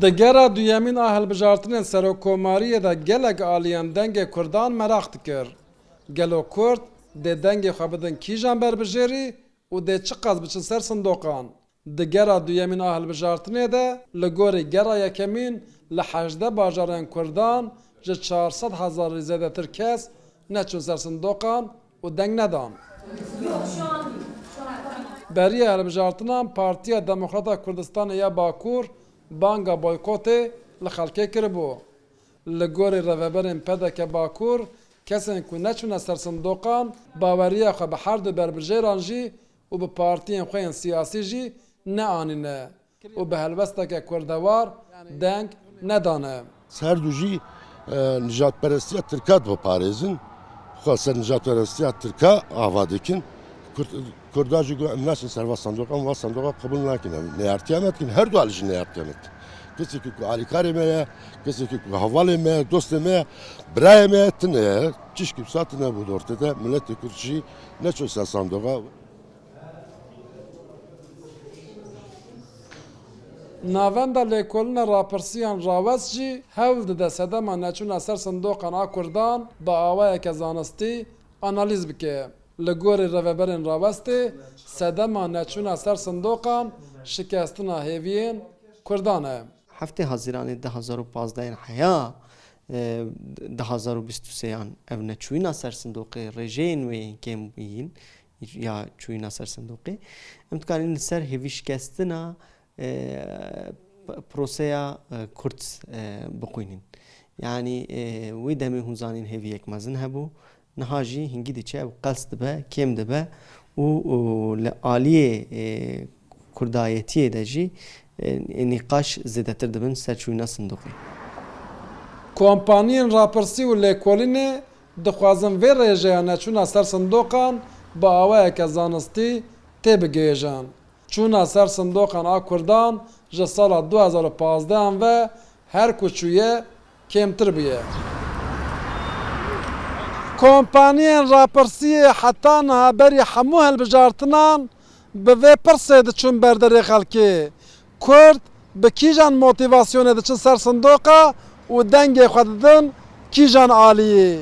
Di gera duyemîn a hilbijartinên serokkomariyê de gelek aliyan dengê Kurdan merak dikir. Gelo Kurd dê dengê xwe bidin kîjan berbijêrî û dê çi qas biçin ser sindoqan. Di gera duyemîn a hilbijartinê de li gorî gera yekemîn li 18 bajarên Kurdan ji 400,000 zêdetir kes neçûn ser sindoqan û deng nedan. Beriya hilbijartinan Partiya Demokrata Kurdistanê ya Bakur banga boykotê li xelkê kiribû. Li gorî rêveberên PDK Bakur kesên ku neçûne ser sindoqan baweriya xwe bi her du berbijêran jî û bi partiyên xwe yên siyasî jî neanîne û bi helbesteke kurdewar deng nedane. Her du jî nijadperestiya Tirka diparêzin, xwe ser nijadperestiya Tirka ava dikin. Kurda jî got em naçin ser va sindoqan, va sindoqa qebûl nakin, neyartiya me dikin, her du alî jî neyartiya me dikin. Kesekî ku alîkarê me ye, kesekî ku hevalê me ye, dostê me ye, birayê me ye, tune ye, çişkî wisa tune bû dortê de miletê Kurd jî neçûn ser sindoqa. Navenda lêkolîna rapirsiyan rawest jî hewl dide sedema neçûna ser sindoqan a Kurdan bi awayeke zanistî analîz bike. Li gorî rêveberên rawestê sedema neçûna ser sindoqan şikestina hêviyên Kurdan e. Heftê Haziranê 2015 heya 2023 ev neçûna ser sindoqê rêjeyên wê yên kêm bûyîn ya çûyîna ser sindoqê em dikarin li ser hêvî şikestina proseya Kurd bixwînin. Yani wê demê hûn zanîn hêvî yek mezin hebû niha jî hingî diçe ew qels dibe kêm dibe û li aliyê kurdayetiyê de jî nîqaş zêdetir dibin ser çûyîna sindoqê. Kompaniyên rapirsî û lêkolînê dixwazin vê rêjeya neçûna ser sindoqan bi awayeke zanistî tê bigihêjin. Çûna ser sindoqan a Kurdan ji sala 2015 ve her ku çûye kêmtir bûye. Kompaniyên rapirsiyê heta niha berî hemû hilbijartinan bi vê pirsê diçûn berderê xelkê. Kurd bi kîjan motivasyonê diçin ser sindoqa û dengê xwe didin kîjan aliyê.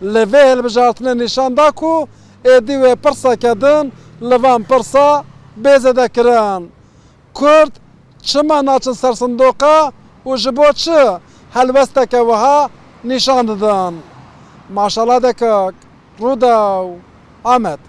Li vê hilbijartinê nîşan da ku êdî wê pirseke din li van pirsa bê zêdekirin. Kurd çima naçin ser sindoqa û ji bo çi helbesteke wiha nîşan didin. Maşallah dekek, Rûdaw, Amed.